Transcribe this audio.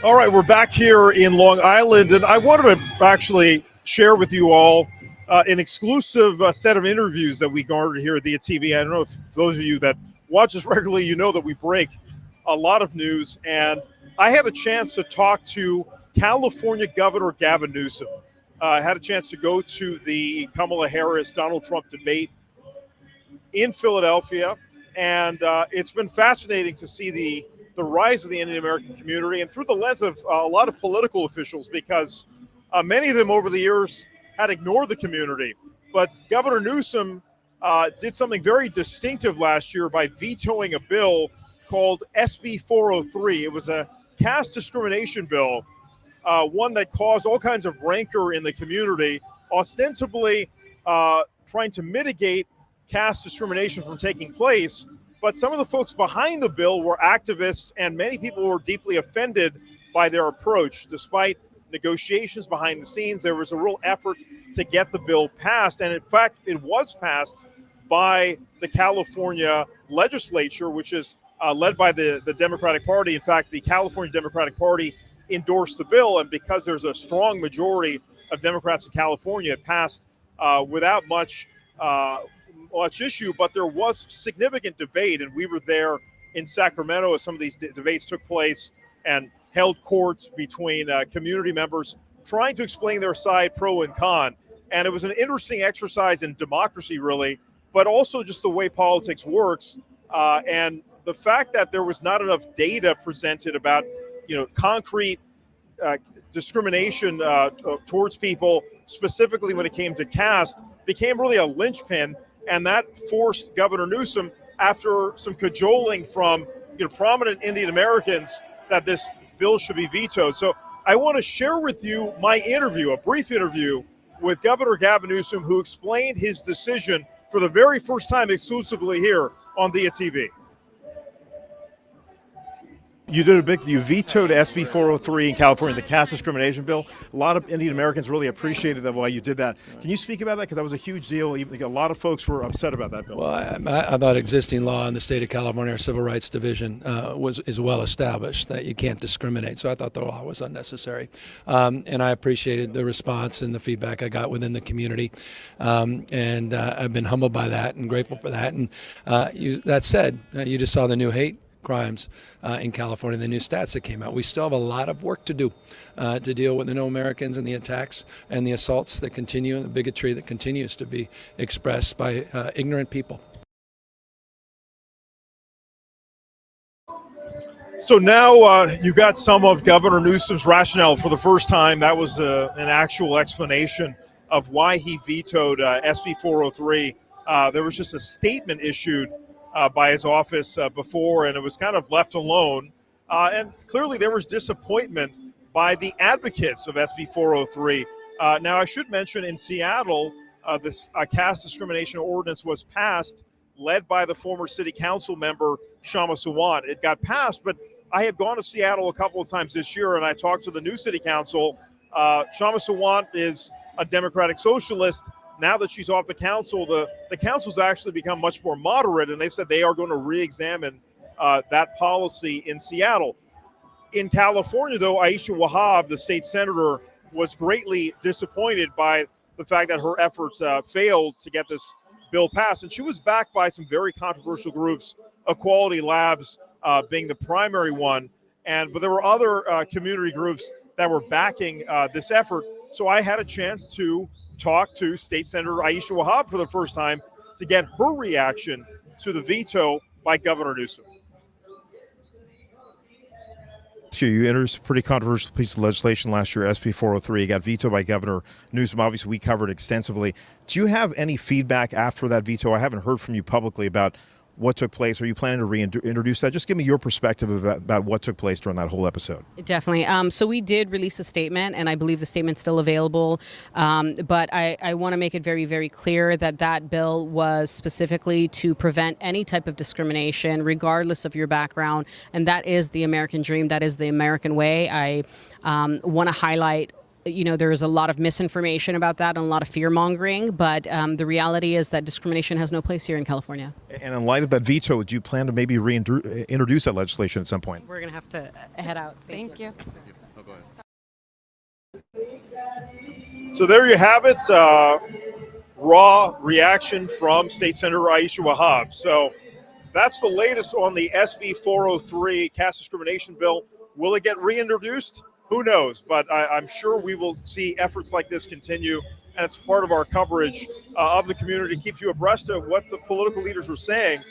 All right, we're back here in Long Island, and I wanted to actually share with you all an exclusive set of interviews that we garnered here at Diya TV. I don't know if those of you that watch us regularly, you know that we break a lot of news, and I had a chance to talk to California Governor Gavin Newsom. I had a chance to go to the Kamala Harris-Donald Trump debate in Philadelphia, and it's been fascinating to see the rise of the Indian American community, and through the lens of a lot of political officials, because many of them over the years had ignored the community. But Governor Newsom did something very distinctive last year by vetoing a bill called SB 403. It was a caste discrimination bill, one that caused all kinds of rancor in the community, ostensibly trying to mitigate caste discrimination from taking place. But some of the folks behind the bill were activists, and many people were deeply offended by their approach. Despite negotiations behind the scenes, there was a real effort to get the bill passed. And in fact, it was passed by the California legislature, which is led by the Democratic Party. In fact, the California Democratic Party endorsed the bill. And because there's a strong majority of Democrats in California, it passed without much issue, but there was significant debate, and we were there in Sacramento as some of these debates took place and held courts between community members trying to explain their side, pro and con. And it was an interesting exercise in democracy, really, but also just the way politics works, and the fact that there was not enough data presented about, concrete discrimination towards people, specifically when it came to caste, became really a linchpin. And that forced Governor Newsom, after some cajoling from prominent Indian Americans, that this bill should be vetoed. So I want to share with you my interview, a brief interview with Governor Gavin Newsom, who explained his decision for the very first time exclusively here on Diya TV. You vetoed SB 403 in California, the caste discrimination bill. A lot of Indian Americans really appreciated that why you did that. Can you speak about that? Because that was a huge deal. A lot of folks were upset about that bill. Well, I thought existing law in the state of California, our Civil Rights Division, is well established that you can't discriminate. So I thought the law was unnecessary. And I appreciated the response and the feedback I got within the community. And I've been humbled by that and grateful for that. And that said, you just saw the new hate crimes in California, the new stats that came out. We still have a lot of work to do to deal with the No Americans and the attacks and the assaults that continue and the bigotry that continues to be expressed by ignorant people. So now you got some of Governor Newsom's rationale for the first time. That was an actual explanation of why he vetoed SB 403. There was just a statement issued by his office before, and it was kind of left alone. And clearly there was disappointment by the advocates of SB 403. Now, I should mention in Seattle, this caste discrimination ordinance was passed, led by the former city council member, Shama Sawant. It got passed, but I have gone to Seattle a couple of times this year, and I talked to the new city council. Shama Sawant is a Democratic socialist. Now that she's off the council, the council's actually become much more moderate, and they've said they are going to re-examine that policy in Seattle. In California, though, Aisha Wahab, the state senator, was greatly disappointed by the fact that her effort failed to get this bill passed. And she was backed by some very controversial groups, Equality Labs being the primary one. But there were other community groups that were backing this effort. So I had a chance to talk to State Senator Aisha Wahab for the first time to get her reaction to the veto by Governor Newsom. You introduced a pretty controversial piece of legislation last year, SB 403. It got vetoed by Governor Newsom. Obviously, we covered extensively. Do you have any feedback after that veto? I haven't heard from you publicly about what took place. Are you planning to reintroduce that? Just give me your perspective about what took place during that whole episode. Definitely. So we did release a statement, and I believe the statement's still available. But I want to make it very, very clear that that bill was specifically to prevent any type of discrimination, regardless of your background. And that is the American dream. That is the American way. I want to highlight there is a lot of misinformation about that and a lot of fear-mongering, but the reality is that discrimination has no place here in California. And in light of that veto, do you plan to maybe reintroduce that legislation at some point? We're going to have to head out. Thank you. So there you have it. Raw reaction from State Senator Aisha Wahab. So that's the latest on the SB 403 caste discrimination bill. Will it get reintroduced? Who knows? But I'm sure we will see efforts like this continue. And it's part of our coverage of the community to keep you abreast of what the political leaders are saying